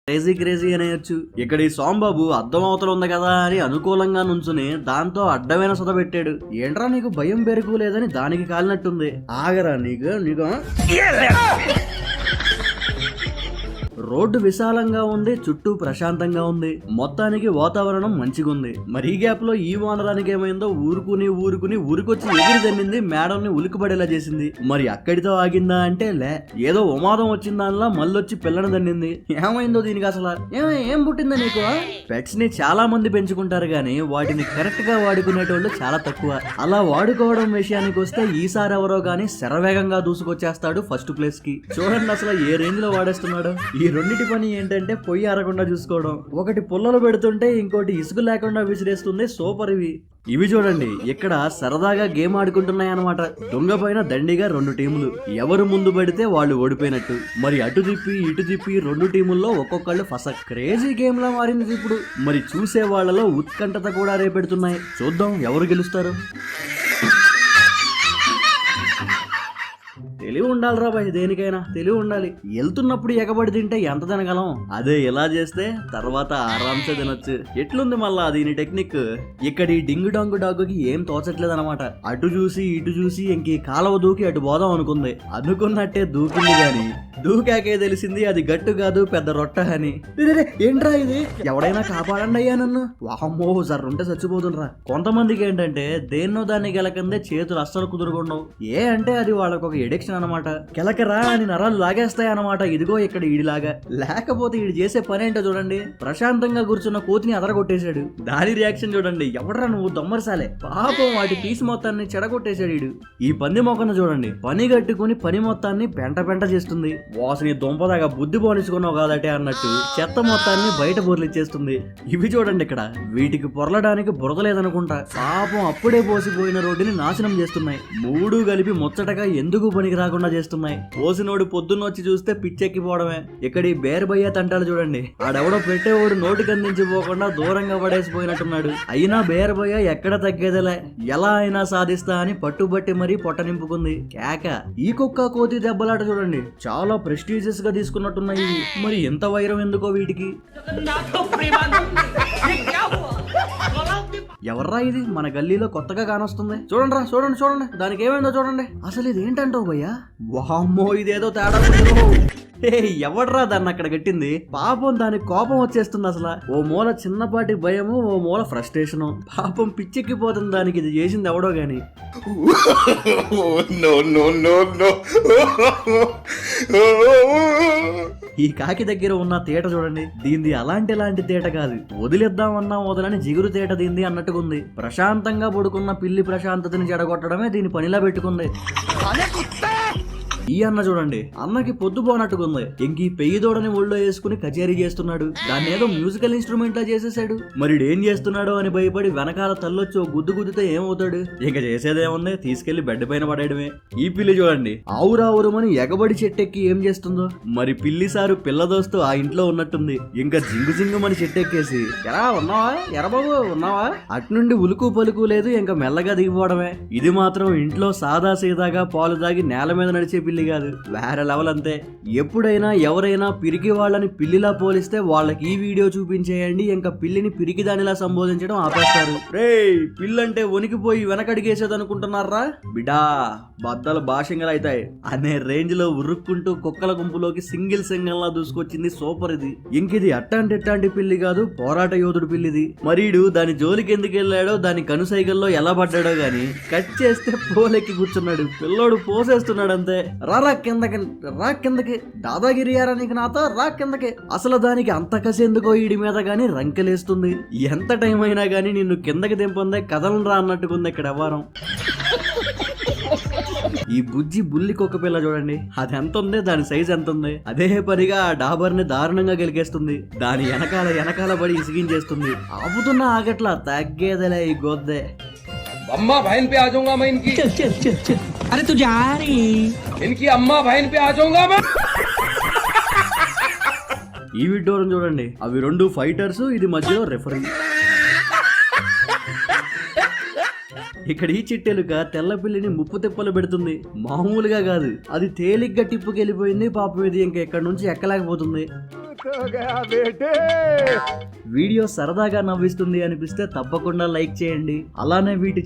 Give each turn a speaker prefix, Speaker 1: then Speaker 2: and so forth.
Speaker 1: Crazy crazy అనేయచ్చు. ఇక్కడ ఈ సోంబాబు అద్దం అవతల ఉంది కదా అని అనుకూలంగా నుంచుని దాంతో అడ్డమైన సొద పెట్టాడు. ఏంట్రా నీకు భయం బెరుకు లేదని దానికి కాలినట్టుంది. ఆగరా నీకు రోడ్డు విశాలంగా ఉంది, చుట్టూ ప్రశాంతంగా ఉంది, మొత్తానికి వాతావరణం మంచిగుంది. మరి ఈ గ్యాప్ లో ఈ వానరానికి ఏమైందో ఊరుకుని ఊరికొచ్చి ఎగిరి తన్నింది, మేడంని ఉలికిపడేలా చేసింది. మరి అక్కడితో ఆగిందా అంటే లే, ఏదో ఉమాదం వచ్చిందానిలా మళ్ళొచ్చి పిల్లని తన్నింది. ఏమైందో దీనికి అసలు ఏం పుట్టిందా నీకు? పెట్స్ ని చాలా మంది పెంచుకుంటారు గానీ వాటిని కరెక్ట్ గా వాడుకునేటోళ్ళు చాలా తక్కువ. అలా వాడుకోవడం విషయానికి వస్తే ఈసారి ఎవరో గానీ శరవేగంగా దూసుకొచ్చేస్తాడు ఫస్ట్ ప్లేస్ కి. చూడండి అసలు ఏ రేంజ్ లో వాడేస్తున్నాడు. ఈ రెండిటి పని ఏంటంటే పొయ్యి ఆరకుండా చూసుకోవడం. ఒకటి పుల్లలు పెడుతుంటే ఇంకోటి ఇసుక లేకుండా విసిరేస్తుంది. సూపర్ ఇవి చూడండి, ఇక్కడ సరదాగా గేమ్ ఆడుకుంటున్నాయి అన్నమాట. దొంగ పైన దండిగా 2 టీములు, ఎవరు ముందు పడితే వాళ్ళు ఓడిపోయినట్టు. మరి అటు తిప్పి ఇటు తిప్పి 2 టీముల్లో ఒక్కొక్కళ్ళు ఫసక్. క్రేజీ గేమ్ లా మారింది ఇప్పుడు. మరి చూసే వాళ్ళలో ఉత్కంఠత కూడా రేపెడుతున్నాయి. చూద్దాం ఎవరు గెలుస్తారు. తెలివి ఉండాలిరా బాయ్, దేనికైనా తెలివి ఉండాలి. వెళ్తున్నప్పుడు ఎగబడి తింటే ఎంత తినగలం? అదే ఇలా చేస్తే తర్వాత ఆరాంసే తినొచ్చు. ఎట్లుంది మళ్ళా దీని టెక్నిక్? ఇక్కడ ఈ డింగు డాంగు డాగుకి ఏం తోచట్లేదు అనమాట. అటు చూసి ఇటు చూసి ఇంక కాలవ దూకి అటు పోదాం అనుకుంది. అనుకున్నట్టే దూకింది గాని దూకాకే తెలిసింది అది గట్టు కాదు పెద్ద రొట్ట అని. ఏంట్రా ఇది? ఎవడైనా కాపాడండి అయ్యా నన్ను. వామ్మో జర్రుంటే చచ్చిపోతుండ్రా. కొంతమందికి ఏంటంటే దేన్నో దాన్ని గెలకందే చేతులు అస్సలు కుదురుకుండవు. ఏ అంటే అది వాళ్ళకు ఒక ఎడిక్షన్ అనమాట. కెలకరా అని నరాలు లాగేస్తాయి అనమాట. ఇదిగో ఇక్కడ ఈడిలాగా. లేకపోతే ఈడు చేసే పని ఏంటో చూడండి. ప్రశాంతంగా కూర్చున్న కోతిని అదరగొట్టేశాడు. దాని రియాక్షన్ చూడండి. ఎవడరా నువ్వు దొమ్మరసాలే. పాపం వాటి పీస్ మొత్తాన్ని చెడగొట్టేశాడు ఈడు. ఈ పంది మొక్కను చూడండి, పని కట్టుకుని పని మొత్తాన్ని పెంట పెంట చేస్తుంది. వాసని దుంపదాగా బుద్ధి పోనిచుకున్నావు కాదటే అన్నట్టు చెత్త మొత్తాన్ని బయట బొర్లిచ్చేస్తుంది. ఇవి చూడండి, ఇక్కడ వీటికి పొరలడానికి బురద లేదనుకుంటా. పాపం అప్పుడే పోసిపోయిన రోడ్డుని నాశనం చేస్తున్నాయి. 3 కలిపి ముచ్చటగా ఎందుకు పనికి రాకుండా చేస్తున్నాయి. పోసినోడు పొద్దున్నొచ్చి చూస్తే పిచ్చెక్కిపోవడమే. ఇక్కడ ఈ బేర్బయ్య తంటాలు చూడండి. ఆడెవడో పెట్టేవాడు నోటికి అందించిపోకుండా దూరంగా పడేసిపోయినట్టున్నాడు. అయినా బేర్బయ్య ఎక్కడ తగ్గేదిలే, ఎలా అయినా సాధిస్తా అని పట్టుబట్టి మరీ పొట్ట నింపుకుంది. కేక. ఈ కుక్క కోతి దెబ్బలాట చూడండి, చాలా ప్రెస్టీజియస్ గా తీసుకున్నట్టున్నాయి. మరి ఎంత వైరం ఎందుకో వీటికి. ఎవర్రా ఇది? మన గల్లీలో కొత్తగా కానొస్తుంది. చూడండి చూడండి చూడండి, దానికి ఏమైందో చూడండి. అసలు ఇది ఏంటంటావు భయ్యా? వామ్మో ఇదేదో తేడా. ఎవడ్రా దాన్ని అక్కడ కట్టింది? పాపం దానికి కోపం వచ్చేస్తుంది అసలు. ఓ మూల చిన్నపాటి భయము, ఓ మూల ఫ్రస్ట్రేషను. పాపం పిచ్చెక్కిపోతుంది దానికి. ఇది చేసింది ఎవడో గాని. ఈ కాకి దగ్గర ఉన్న తేట చూడండి. దీనిది అలాంటి తేట కాదు. వదిలేద్దామన్నా వదలని జిగురు తేట దీంది అన్నట్టుకుంది. ప్రశాంతంగా పడుకున్న పిల్లి ప్రశాంతతని చెడగొట్టడమే దీని పనిలా పెట్టుకుంది. ఈ అన్న చూడండి, అన్నకి పొద్దు పోనట్టుకుంది. ఇంక ఈ పెయ్యి దూడని ఒళ్ళో వేసుకుని కచేరీ చేస్తున్నాడు. దాన్ని ఏదో మ్యూజికల్ ఇన్స్ట్రుమెంట్ లా చేసేసాడు. మరి ఏం చేస్తున్నాడు అని భయపడి వెనకాల తల్లొచ్చి ఓ గుద్దు గుద్దితే ఏమవుతాడు? ఇంకా చేసేదేముంది, తీసుకెళ్లి బెడ్ పైన పడేయడమే. ఈ పిల్లి చూడండి, ఆవురావురమని ఎగబడి చెట్టెక్కి ఏం చేస్తుందో. మరి పిల్లి సారు పిల్లదోస్తూ ఆ ఇంట్లో ఉన్నట్టుంది. ఇంకా జింగుమని చెట్టెక్కేసి ఎరా ఉన్నావా, ఎరబాబు ఉన్నావా, అట్నుండి ఉలుకు పలుకు లేదు. ఇంకా మెల్లగా దిగిపోవడమే. ఇది మాత్రం ఇంట్లో సాదా సీదాగా పాలు దాగి నేల మీద నడిచే పిల్లి కాదు, వేరే లెవెల్ అంతే. ఎప్పుడైనా ఎవరైనా పిరికి వాళ్ళని పిల్లిలా పోలిస్తే వాళ్ళకి ఈ వీడియో చూపించేయండి. ఇంకా పిల్లిని పిరికి దానిలా సంబోధించడం ఆపేస్తారు. రే పిల్లంటే వణికిపోయి వెనకడిగేసేది అనుకుంటున్నారా బిడా? బద్దలు భాషంగా అవుతాయి అనే రేంజ్ లో ఉరుక్కుంటూ కుక్కల గుంపులోకి సింగిల్ లా దూసుకొచ్చింది. సూపర్ ఇది. ఇంకిది అట్టాంటి పిల్లి కాదు, పోరాట యోధుడు పిల్లిది. మరీడు దాని జోలికి ఎందుకు వెళ్ళాడో, దాని కనుసైగల్లో ఎలా పడ్డాడో గాని కట్ చేస్తే పోలెక్కి కూర్చున్నాడు. పిల్లోడు పోసేస్తున్నాడు అంతే. రా కిందకి దాదాగిరి యారా నీకు నాతో, రా కిందకి. అసలు దానికి అంత కసేందుకో ఈడి మీద గాని రంకెలేస్తుంది. ఎంత టైం అయినా గాని నిన్ను కిందకి దింపందే కదలను రా అన్నట్టుకుంది ఇక్కడ వ్యవహారం. ఈ బుజ్జి బుల్లి కుక్క పిల్ల చూడండి, అది ఎంత ఉంది, దాని సైజ్ ఎంత ఉంది. అదే పనిగా ఆ డాబర్ ని దారుణంగా గెలికేస్తుంది. దాని వెనకాల పడి ఇసిగించేస్తుంది. ఆపుతున్నా ఆగట్లా, తగ్గేదలే ఈ గొద్దే.
Speaker 2: अम्मा बहन पे आ जाऊंगा मैं इनकी।
Speaker 3: चल चल चल चल, अरे तू जा रही,
Speaker 2: इनकी अम्मा बहन पे आ जाऊंगा मैं।
Speaker 1: ఈ విడ్డూరం చూడండి, అవి 2 ఫైటర్స్, ఇది మధ్యలో రెఫరీ. ఇక్కడ ఈ చిట్టెలుక తెల్ల పిల్లిని ముప్పు తిప్పలు పెడుతుంది. మామూలుగా కాదు, అది తేలిగ్గా టిప్పుకెళ్ళిపోయింది. పాపం ఇది ఇంకా ఎక్కడి నుంచి ఎక్కలేకపోతుంది. వీడియో సరదాగా నవ్విస్తుంది అనిపిస్తే తప్పకుండా లైక్ చేయండి. అలానే వీటి